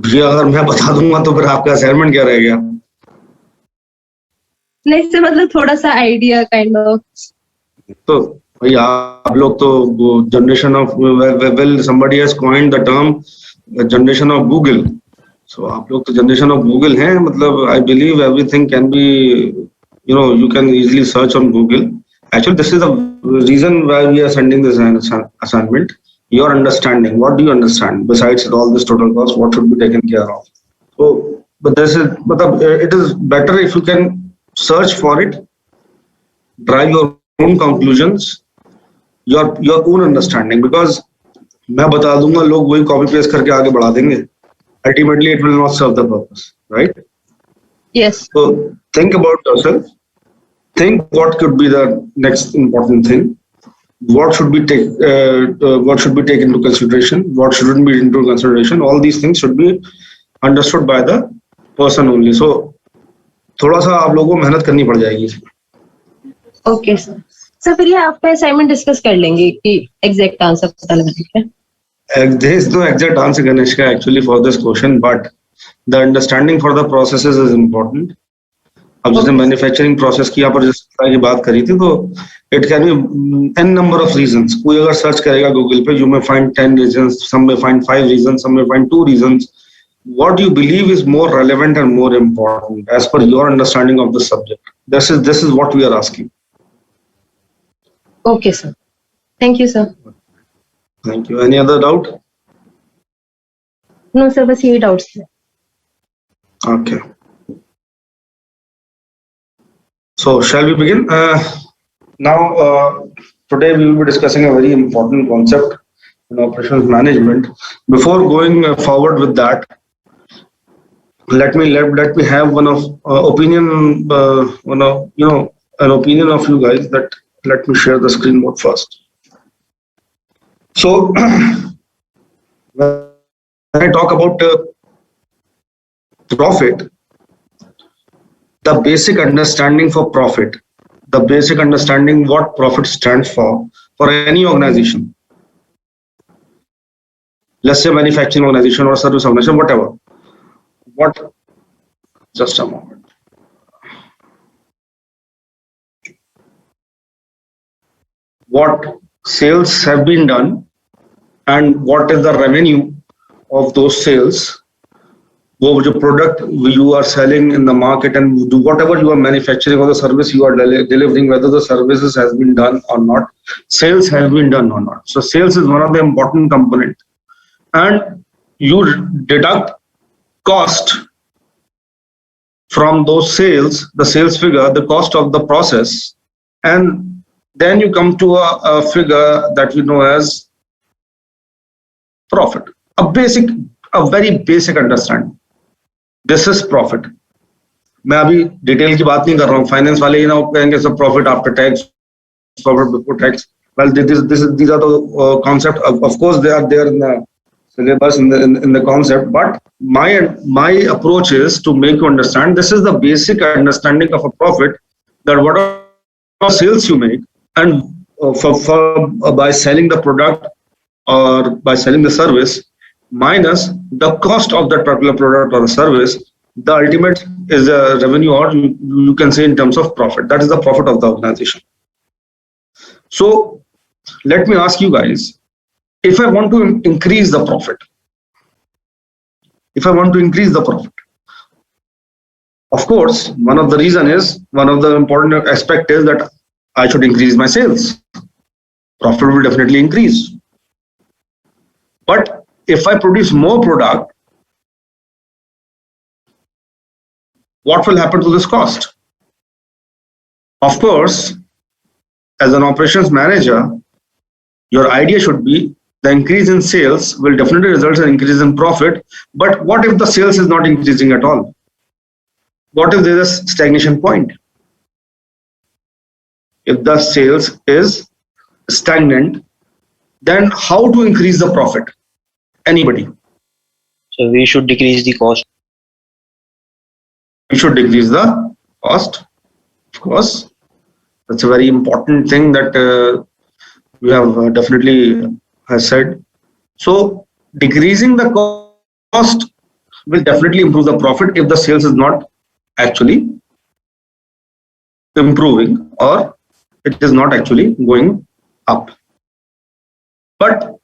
ये अगर मैं बता दूंगा तो फिर आपका असाइनमेंट क्या रह गया? नहीं सर, मतलब थोड़ा सा आइडिया काइंड ऑफ। तो भाई आप लोग तो generation of well somebody has coined the term generation of Google. So आप लोग तो जनरेशन ऑफ गूगल हैं. मतलब I believe everything can be, you can easily search on Google. Actually, this is the reason why we are sending this assignment. Your understanding. What do you understand? Besides all this total cost, what should be taken care of? So, but it is better if you can search for it, drive your own conclusions, your own understanding. Because मैं बता दूंगा, लोग वही copy paste करके आगे बढ़ा देंगे. Ultimately, it will not serve the purpose, right? Yes. So think about yourself. Think what could be the next important thing. What should be taken into consideration? What shouldn't be into consideration? All these things should be understood by the person only. So थोड़ा सा आप लोगों को मेहनत करनी पड़ जाएगी. Okay sir. Sir फिर ये आपका असाइनमेंट डिस्कस कर लेंगे कि एग्जैक्ट आंसर पता लगाने का. There is no exact answer, Ganeshka, actually for this question, but the understanding for the processes is important. अब जैसे मैन्युफैक्चरिंग प्रोसेस की यहाँ पर जिस तरह की बात करी थी, तो it can be an number of reasons. कोई अगर सर्च करेगा गूगल पे, you may find 10 reasons, some may find 5 reasons, some may find 2 reasons. What you believe is more relevant and more important as per your understanding of the subject. This is what we are asking. Okay, sir. Thank you, sir. Thank you. Any other doubt? No, sir. बस यही doubts थे. Okay. So shall we begin? Now, today we will be discussing a very important concept in operations management. Before going forward with that, let me have one of opinion, an opinion of you guys. That let me share the screen mode first. So when I talk about profit, the basic understanding for profit, the basic understanding what profit stands for any organization, let's say manufacturing organization or service organization, whatever. Just a moment. What sales have been done and what is the revenue of those sales. वो जो product you are selling in the market and whatever you are manufacturing or the service you are delivering, whether the services has been done or not, sales has been done or not. So sales is one of the important component, and you deduct cost from those sales, the sales figure, the cost of the process, and then you come to a figure that we know as profit. A very basic understanding. This is profit. मैं अभी detail की बात नहीं कर रहा हूँ. Finance वाले ही ना कहेंगे सब profit after tax, profit before tax. Well, these are the concept. Of course, they are there in the syllabus, in the concept. But my approach is to make you understand. This is the basic understanding of a profit. That whatever sales you make, and by selling the product or by selling the service, minus the cost of that particular product or the service, the ultimate is the revenue, or you can say in terms of profit. That is the profit of the organization. So let me ask you guys, if I want to increase the profit, of course, one of the important aspect is that I should increase my sales. Profit will definitely increase. But if I produce more product, what will happen to this cost? Of course, as an operations manager, your idea should be the increase in sales will definitely result in increase in profit. But what if the sales is not increasing at all? What if there is a stagnation point? If the sales is stagnant, then how to increase the profit? Anybody? So we should decrease the cost. We should decrease the cost, of course. That's a very important thing that we have definitely has said. So decreasing the cost, will definitely improve the profit if the sales is not actually improving or it is not actually going up. But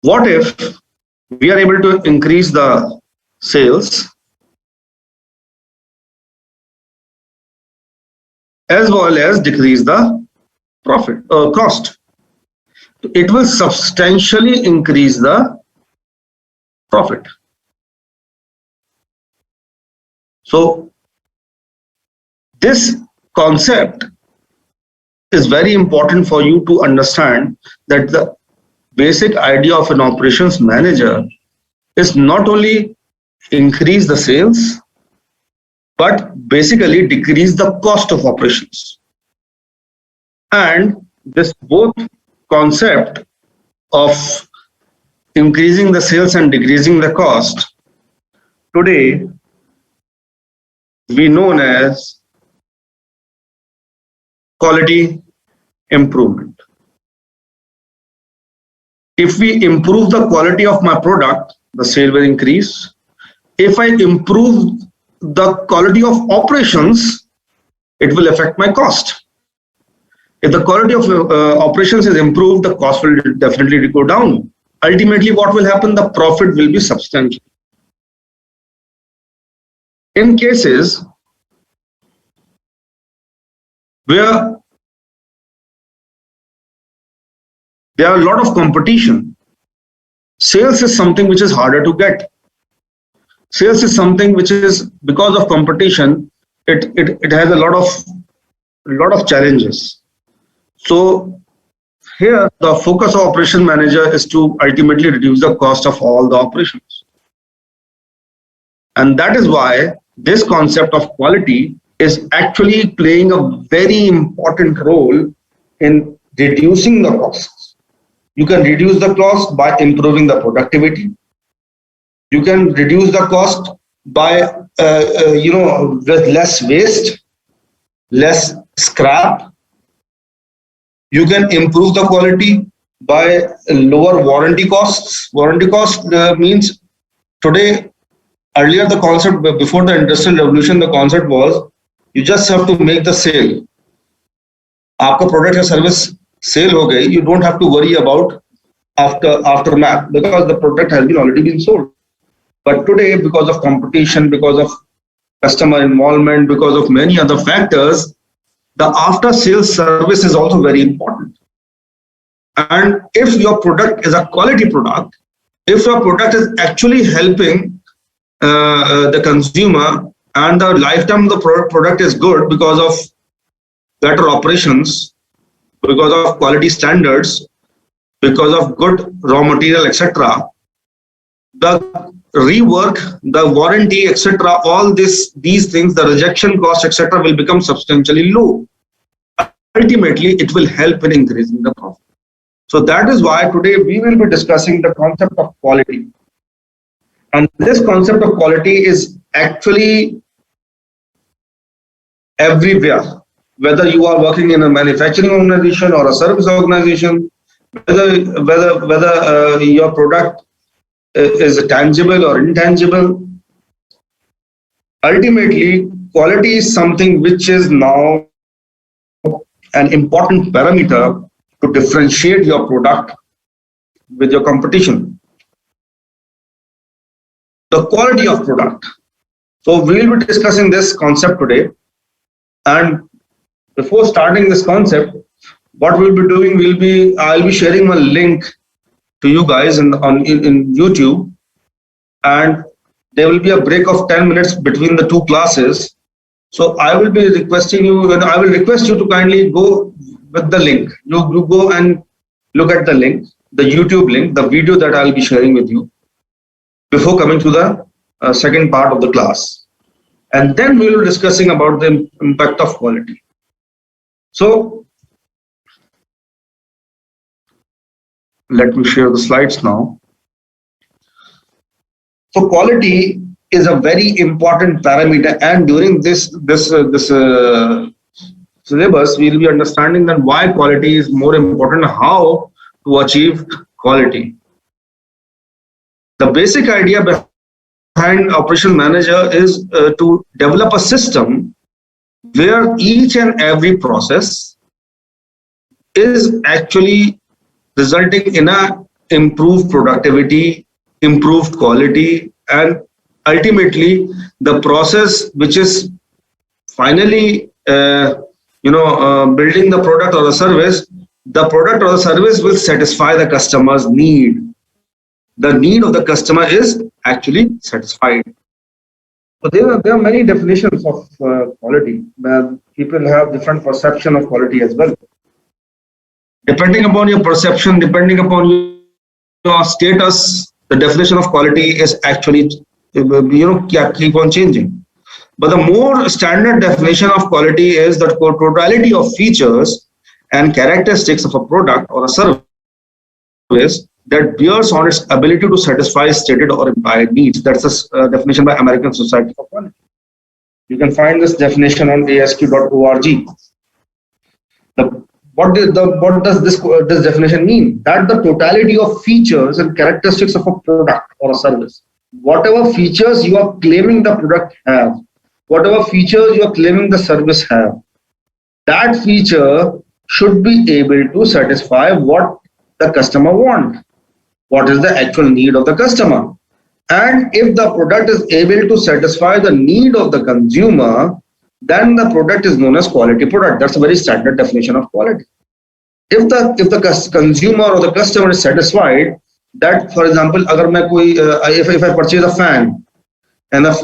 what if we are able to increase the sales as well as decrease the profit cost? It will substantially increase the profit. So this concept is very important for you to understand, that the basic idea of an operations manager is not only increase the sales, but basically decrease the cost of operations. And this both concept of increasing the sales and decreasing the cost, today we known as quality improvement. If we improve the quality of my product, the sale will increase. If I improve the quality of operations, it will affect my cost. If the quality of operations is improved, the cost will definitely go down. Ultimately, what will happen? The profit will be substantial. In cases where there are a lot of competition, sales is something which is harder to get. Sales is something which is, because of competition, it has a lot of challenges. So here the focus of operation manager is to ultimately reduce the cost of all the operations. And that is why this concept of quality is actually playing a very important role in reducing the costs. You can reduce the cost by improving the productivity. You can reduce the cost by with less waste, less scrap. You can improve the quality by lower warranty costs. Warranty cost means today, earlier the concept, before the industrial revolution, the concept was you just have to make the sale. Aapka product or service sale ho gayi, you don't have to worry about aftermath, because the product has already been sold. But today, because of competition, because of customer involvement, because of many other factors, the after sales service is also very important. And if your product is a quality product, if your product is actually helping the consumer and the lifetime of the product is good because of better operations, because of quality standards, because of good raw material, etc., the rework, the warranty, etc., all these things, the rejection cost, etc., will become substantially low. Ultimately, it will help in increasing the profit. So that is why today we will be discussing the concept of quality. And this concept of quality is actually everywhere, whether you are working in a manufacturing organization or a service organization, whether your product is tangible or intangible. Ultimately, quality is something which is now an important parameter to differentiate your product with your competition. The quality of product. So we will be discussing this concept today. And before starting this concept, what we'll be doing, I'll be sharing a link to you guys in YouTube, and there will be a break of 10 minutes between the two classes. So I will be requesting you, and I will request you to kindly go with the link. You go and look at the link, the YouTube link, the video that I'll be sharing with you before coming to the second part of the class. And then we will be discussing about the impact of quality. So let me share the slides now. So quality is a very important parameter, and during this syllabus, we will be understanding that why quality is more important, how to achieve quality. The basic idea behind operation manager is to develop a system where each and every process is actually resulting in a improved productivity, improved quality, and ultimately the process which is finally building the product or the service, the product or the service will satisfy the customer's need. The need of the customer is actually satisfied. So there are many definitions of quality. People have different perception of quality as well. Depending upon your perception, depending upon your status, the definition of quality is actually keep on changing. But the more standard definition of quality is the totality of features and characteristics of a product or a service that bears on its ability to satisfy stated or implied needs. That's a definition by American Society for Quality. You can find this definition on asq.org. What does this definition mean? That the totality of features and characteristics of a product or a service. Whatever features you are claiming the product have, whatever features you are claiming the service have, that feature should be able to satisfy what the customer wants. What is the actual need of the customer? And if the product is able to satisfy the need of the consumer, then the product is known as quality product. That's a very standard definition of quality. If the consumer or the customer is satisfied, that, for example, if I purchase a fan, and if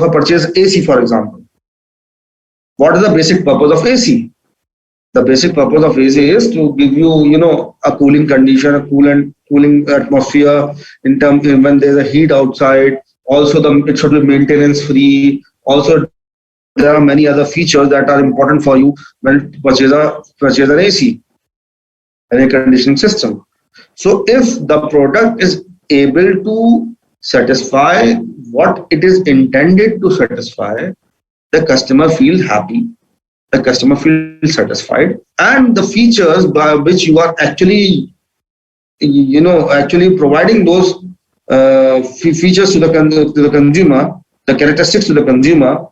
I purchase AC, for example, what is the basic purpose of AC? The basic purpose of AC is to give you, a cooling condition, a cooling atmosphere in terms when there's a heat outside. Also, it should be maintenance free. Also, there are many other features that are important for you when purchase an AC, an air conditioning system. So, if the product is able to satisfy what it is intended to satisfy, the customer feels happy, the customer feels satisfied, and the features by which you are actually providing those features to the consumer, the characteristics to the consumer,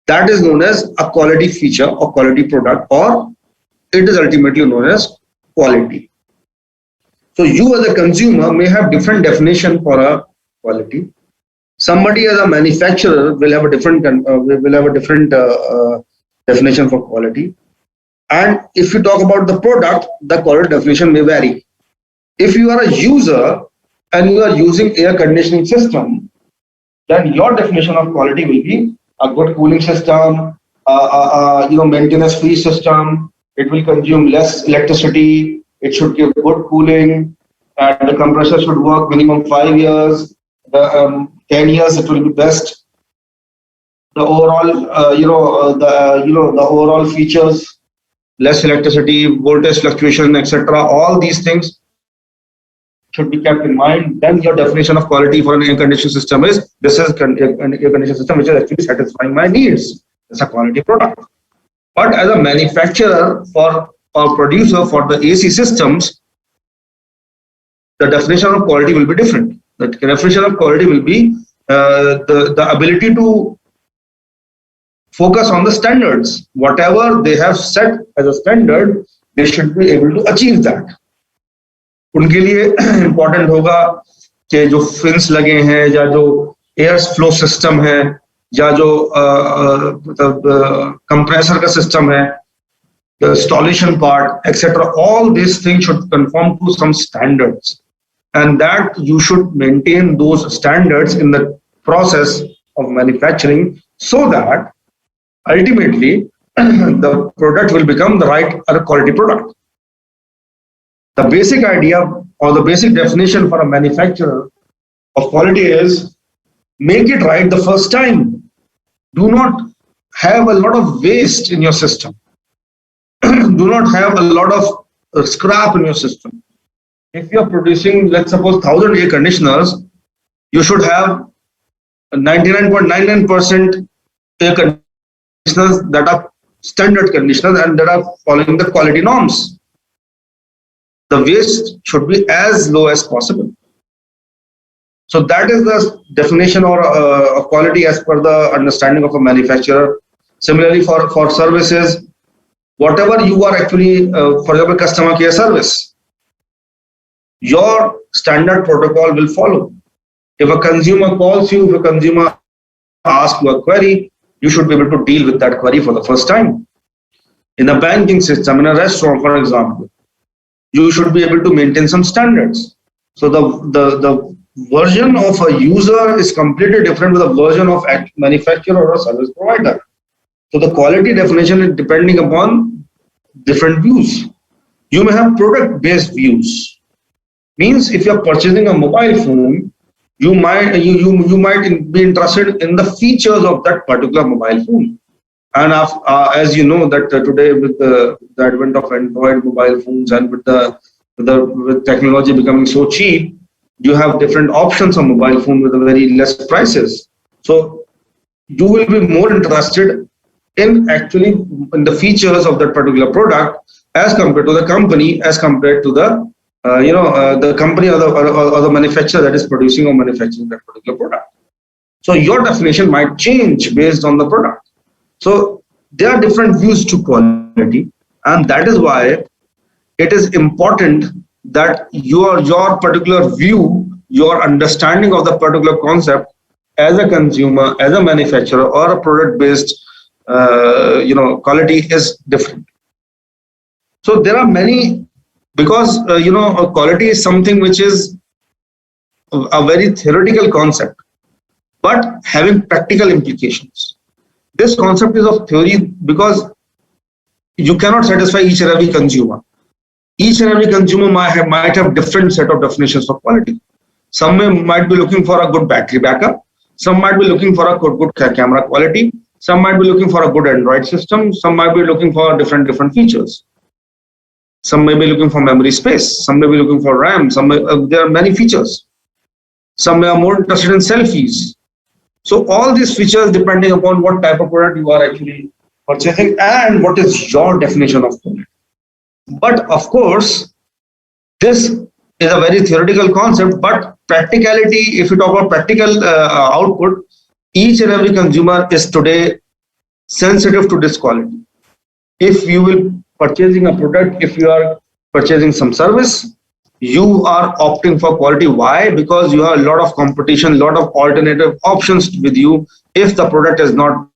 that is known as a quality feature or quality product, or it is ultimately known as quality. So you as a consumer may have different definition for a quality. Somebody as a manufacturer will have a different definition for quality. And if you talk about the product, the quality definition may vary. If you are a user and you are using air conditioning system, then your definition of quality will be a good cooling system, maintenance-free system. It will consume less electricity. It should give good cooling. The compressor should work minimum 5 years. 10 years it will be best. The overall, the overall features, less electricity, voltage fluctuation, etc. All these things should be kept in mind. Then your definition of quality for an air conditioning system is, this is an air conditioning system which is actually satisfying my needs. It's a quality product. But as a manufacturer or producer for the AC systems, the definition of quality will be different. The definition of quality will be the ability to focus on the standards. Whatever they have set as a standard, they should be able to achieve that. उनके लिए important होगा कि जो fins लगे हैं या जो air flow system है या जो कंप्रेसर का सिस्टम है, the installation part, etc. All these things should conform to some standards, and that you should maintain those standards in the process of manufacturing, so that ultimately the product will become the right quality product. The basic idea or the basic definition for a manufacturer of quality is make it right the first time. Do not have a lot of waste in your system. Do not have a lot of scrap in your system. If you are producing, let's suppose 1,000 air conditioners, you should have 99.99% air conditioners that are standard conditioners and that are following the quality norms. The waste should be as low as possible. So that is the definition or of quality as per the understanding of a manufacturer. Similarly, for services, whatever you are actually, for example, customer care service, your standard protocol will follow. If a consumer calls you, if a consumer asks you a query, you should be able to deal with that query for the first time. In a banking system, in a restaurant, for example, you should be able to maintain some standards. So the version of a user is completely different with the version of a manufacturer or a service provider. So the quality definition is depending upon different views. You may have product-based views. Means if you are purchasing a mobile phone, you might be interested in the features of that particular mobile phone. And as you know that today with the advent of Android mobile phones and with technology becoming so cheap, you have different options on mobile phone with a very less prices. So you will be more interested in actually in the features of that particular product as compared to the company, as compared to the the company or the manufacturer that is producing or manufacturing that particular product. So your definition might change based on the product. So there are different views to quality, and that is why it is important that your particular view, your understanding of the particular concept as a consumer, as a manufacturer, or a product-based quality is different. So there are many, because quality is something which is a very theoretical concept, but having practical implications. This concept is of theory because you cannot satisfy each and every consumer. Each and every consumer might have different set of definitions for quality. Some might be looking for a good battery backup. Some might be looking for a good camera quality. Some might be looking for a good Android system. Some might be looking for different features. Some may be looking for memory space. Some may be looking for RAM. There are many features. Some are more interested in selfies. So all these features depending upon what type of product you are actually purchasing and what is your definition of quality. But of course, this is a very theoretical concept, but practicality, if you talk about practical output, each and every consumer is today sensitive to this quality. If you will purchasing a product, if you are purchasing some service, you are opting for quality. Why? Because you have a lot of competition, a lot of alternative options with you. If the product is not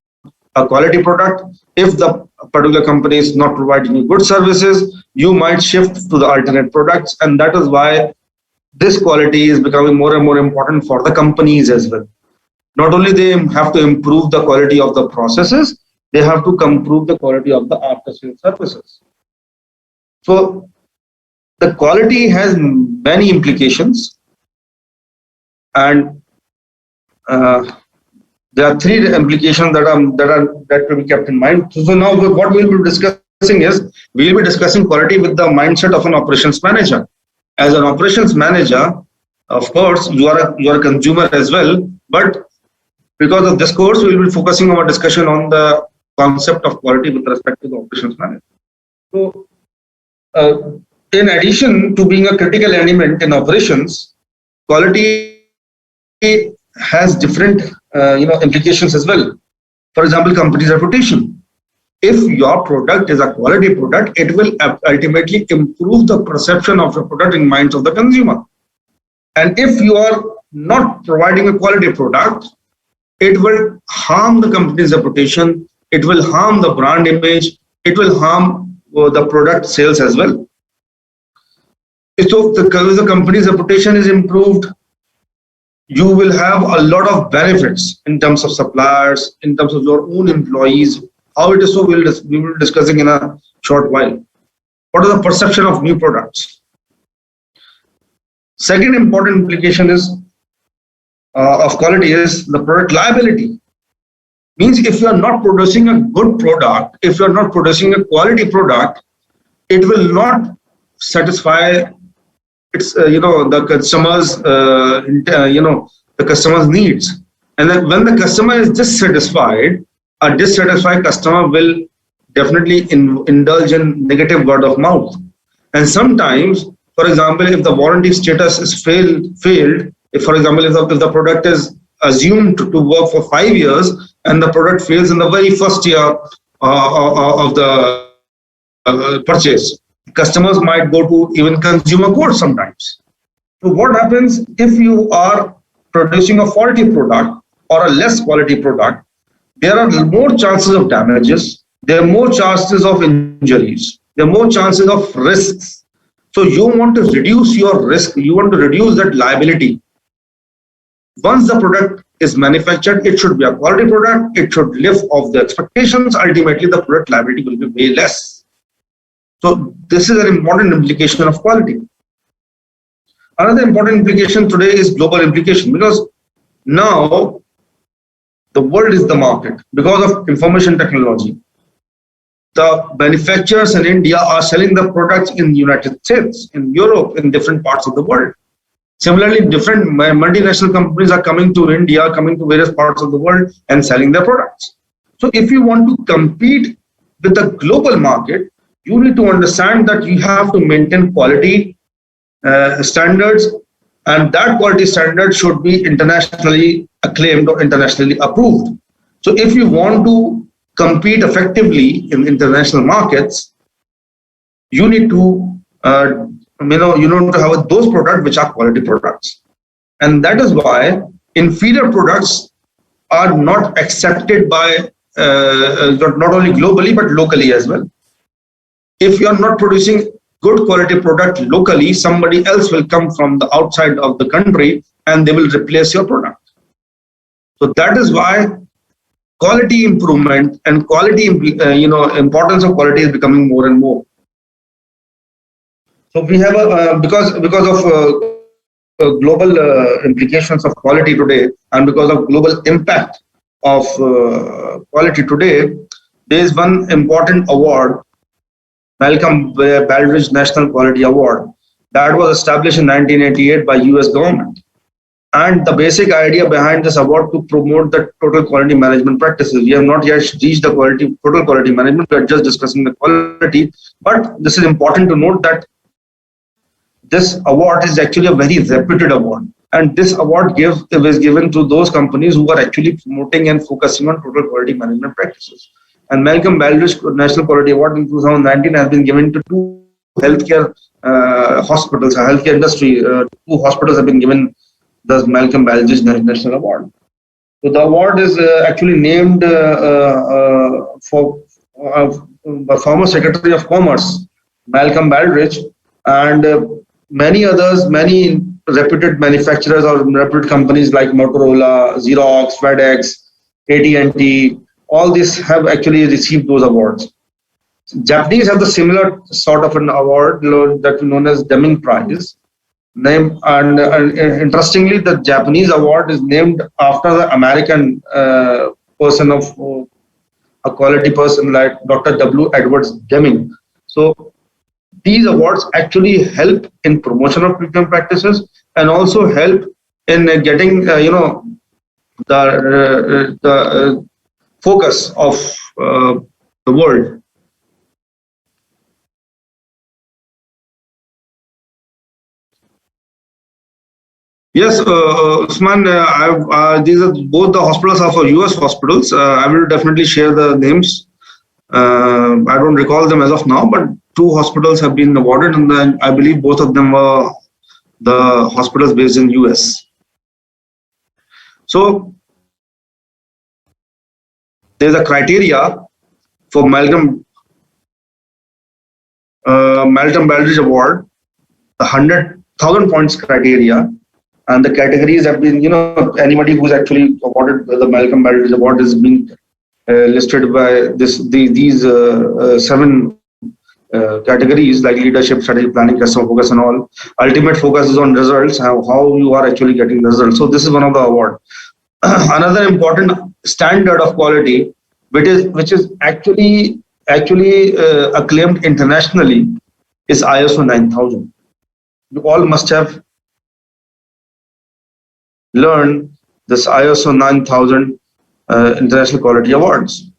a quality product, if the particular company is not providing you good services, you might shift to the alternate products. And that is why this quality is becoming more and more important for the companies as well. Not only they have to improve the quality of the processes, they have to improve the quality of the after-sales services. So the quality has many implications, and there are three implications that will be kept in mind. So now what we will be discussing is, we will be discussing quality with the mindset of an operations manager. As an operations manager, of course, you are a consumer as well, but because of this course, we will be focusing our discussion on the concept of quality with respect to the operations manager. So in addition to being a critical element in operations, quality has different implications as well. For example, company's reputation. If your product is a quality product, it will ultimately improve the perception of your product in minds of the consumer. And if you are not providing a quality product, it will harm the company's reputation, it will harm the brand image, it will harm the product sales as well. So the company's reputation is improved, you will have a lot of benefits in terms of suppliers, in terms of your own employees. How it is so, we will be discussing in a short while. What is the perception of new products? Second important implication is of quality is the product liability. Means if you are not producing a good product, if you are not producing a quality product, it will not satisfy its the customer's needs. And then when the customer is dissatisfied, a dissatisfied customer will definitely indulge in negative word of mouth. And sometimes, for example, if the warranty status is failed, If, for example, if the product is assumed to work for 5 years and the product fails in the very first year of the purchase, customers might go to even consumer court sometimes. So what happens if you are producing a faulty product or a less quality product? There are more chances of damages, there are more chances of injuries, there are more chances of risks. So you want to reduce your risk, you want to reduce that liability. Once the product is manufactured, it should be a quality product, it should live off the expectations. Ultimately, the product liability will be way less. So this is an important implication of quality. Another important implication today is global implication, because now the world is the market because of information technology. The manufacturers in India are selling the products in the United States, in Europe, in different parts of the world. Similarly, different multinational companies are coming to India, coming to various parts of the world and selling their products. So if you want to compete with the global market, you need to understand that you have to maintain quality standards, and that quality standard should be internationally acclaimed or internationally approved. So if you want to compete effectively in international markets, you need to to have those products which are quality products. And that is why inferior products are not accepted by not only globally but locally as well. If you are not producing good quality product locally, somebody else will come from the outside of the country and they will replace your product. So that is why quality improvement and quality, importance of quality is becoming more and more. So we have because of global implications of quality today, and because of global impact of quality today, there is one important award, Malcolm Baldrige National Quality Award, that was established in 1988 by US government. And the basic idea behind this award to promote the total quality management practices. We have not yet reached the total quality management. We are just discussing the quality. But this is important to note that this award is actually a very reputed award. And this award is given to those companies who are actually promoting and focusing on total quality management practices. And Malcolm Baldrige National Quality Award in 2019 has been given to two healthcare hospitals, a healthcare industry. Two hospitals have been given the Malcolm Baldrige National Award. So the award is actually named for the former Secretary of Commerce, Malcolm Baldrige, and many others, many reputed manufacturers or reputed companies like Motorola, Xerox, FedEx, AT&T, all these have actually received those awards. Japanese have the similar sort of an award that is known as Deming Prize. Interestingly, the Japanese award is named after the American person of a quality person like Dr. W. Edwards Deming. So these awards actually help in promotion of premium practices and also help in getting the focus of the world. Yes, Usman, these are both the hospitals are for US hospitals. I will definitely share the names. I don't recall them as of now, but two hospitals have been awarded, and then I believe both of them were the hospitals based in US. So there's a criteria for Malcolm Baldrige Award, the 100,000 points criteria. And the categories have been, anybody who's actually awarded the Malcolm Baldrige Award is being listed by these 7 categories like leadership, strategy, planning, customer focus, and all. Ultimate focus is on results, how you are actually getting results. So this is one of the awards. Another important standard of quality, which is actually acclaimed internationally, is ISO 9000. You all must have learn this ISO 9000 International Quality Awards.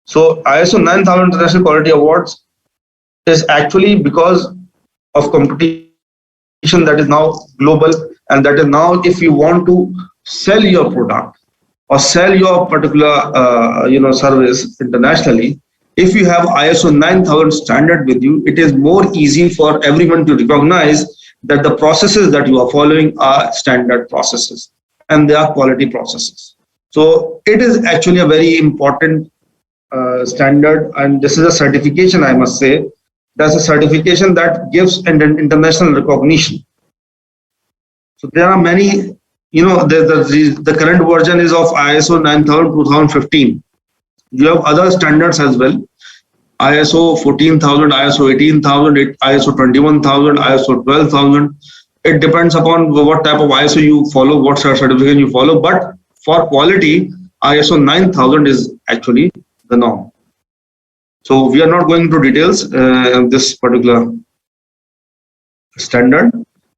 So ISO 9000 International Quality Awards is actually because of competition that is now global, and that is now if you want to sell your product or sell your particular service internationally, if you have ISO 9000 standard with you, it is more easy for everyone to recognize that the processes that you are following are standard processes and they are quality processes. So it is actually a very important standard, and this is a certification, I must say. That's a certification that gives an international recognition. So there are many, the current version is of ISO 9000 2015. You have other standards as well. ISO 14,000, ISO 18,000, ISO 21,000, ISO 12,000. It depends upon what type of ISO you follow, what certification you follow. But for quality, ISO 9000 is actually the norm. So we are not going into details of this particular standard.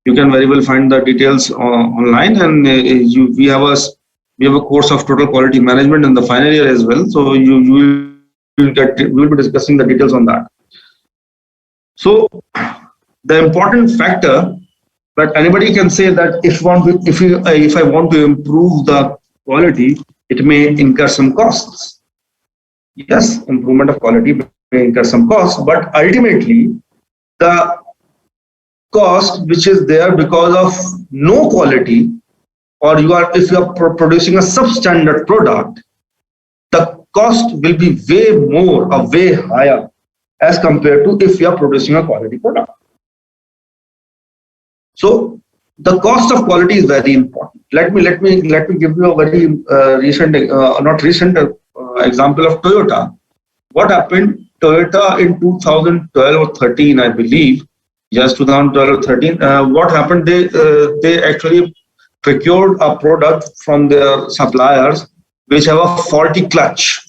You can very well find the details online, and we have a course of total quality management in the final year as well. So we will be discussing the details on that. So the important factor that anybody can say that if I want to improve the quality, it may incur some costs. Yes, improvement of quality may incur some costs, but ultimately the cost which is there because of no quality, or if you are producing a substandard product, the cost will be way more or way higher as compared to if you are producing a quality product. So the cost of quality is very important. Let me give you a very example of Toyota. What happened? Toyota in 2012 or 13, I believe. Yes, 2012 or 13. What happened? They actually procured a product from their suppliers which have a faulty clutch.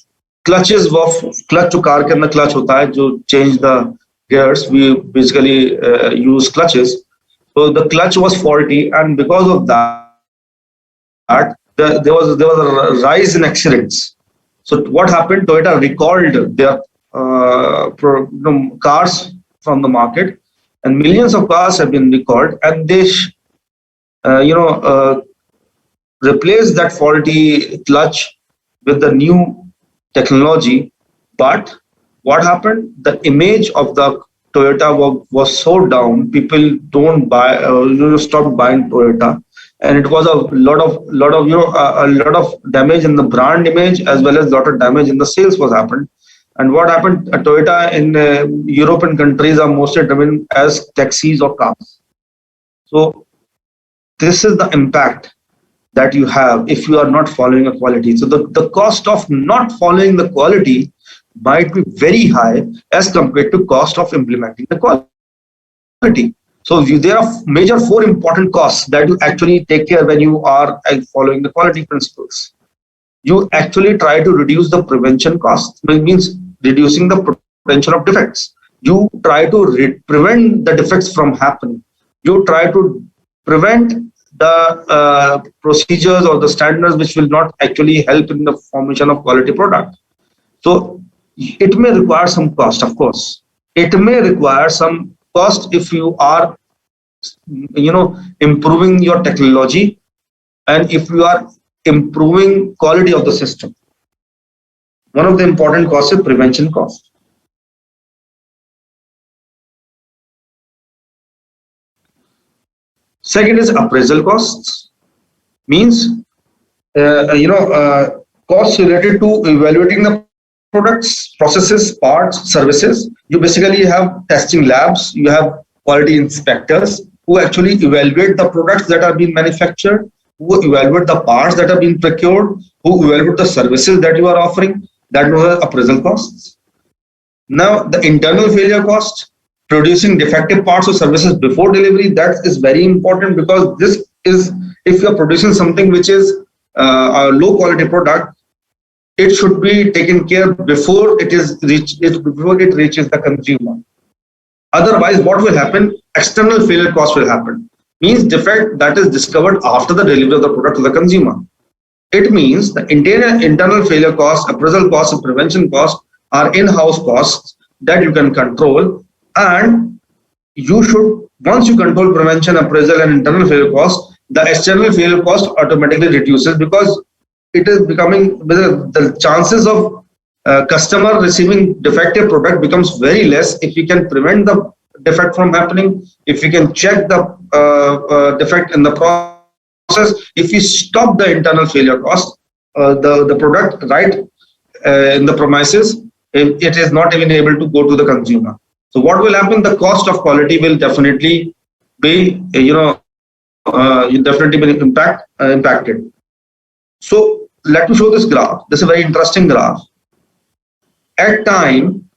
Clutches were clutch to car के अंदर clutch होता है जो change the gears. We basically use clutches. So the clutch was faulty, and because of that, there was a rise in accidents. So what happened? Toyota recalled their cars from the market, and millions of cars have been recalled, and they replaced that faulty clutch with the new technology. But what happened? The image of the Toyota was so down. People don't buy, stopped buying Toyota, and it was a lot of damage in the brand image, as well as a lot of damage in the sales was happened. And what happened? Toyota in European countries are mostly driven as taxis or cars. So this is the impact that you have if you are not following a quality. So the cost of not following the quality might be very high as compared to cost of implementing the quality. So there are major 4 important costs that you actually take care when you are following the quality principles. You actually try to reduce the prevention cost, which means reducing the potential of defects. You try to prevent the defects from happening. You try to prevent the procedures or the standards which will not actually help in the formation of quality product. So it may require some cost, of course. It may require some cost if you are, improving your technology, and if you are improving quality of the system. One of the important costs is prevention cost. Second is appraisal costs. Means, costs related to evaluating the products, processes, parts, services. You basically have testing labs, you have quality inspectors who actually evaluate the products that are being manufactured, who evaluate the parts that are being procured, who evaluate the services that you are offering. That was appraisal costs. Now, the internal failure cost, producing defective parts or services before delivery, that is very important, because this is, if you are producing something which is a low quality product, it should be taken care before it reaches the consumer. Otherwise, what will happen? External failure cost will happen. Means defect that is discovered after the delivery of the product to the consumer. It means the internal failure cost, appraisal cost, and prevention cost are in-house costs that you can control, and you should, once you control prevention, appraisal, and internal failure cost, the external failure cost automatically reduces, because it is becoming, the chances of customer receiving defective product becomes very less if we can prevent the defect from happening, if we can check the defect in the process, if we stop the internal failure cost, the product right in the premises, it is not even able to go to the consumer. So what will happen? The cost of quality will definitely be, definitely be impacted. So let me show this graph. This is a very interesting graph. At time,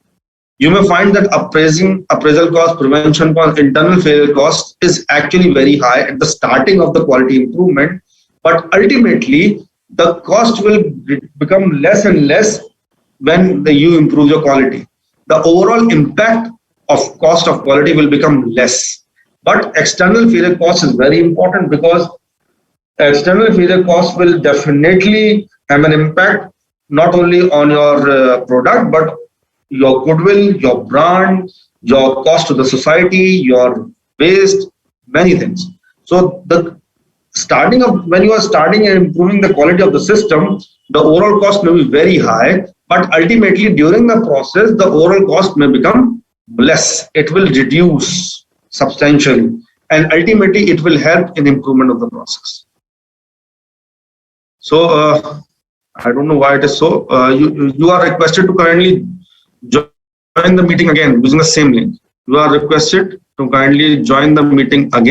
you may find that appraisal cost, prevention cost, internal failure cost is actually very high at the starting of the quality improvement, but ultimately the cost will become less and less when you improve your quality. The overall impact of cost of quality will become less. But external failure cost is very important, because external failure cost will definitely have an impact not only on your product, but your goodwill, your brand, your cost to the society, your waste, many things. So the starting of, when you are starting and improving the quality of the system, the overall cost may be very high, but ultimately during the process, the overall cost may become less. It will reduce substantially, and ultimately it will help in improvement of the process. So I don't know why it is so. You are requested to kindly join the meeting again using the same link. You are requested to kindly join the meeting again.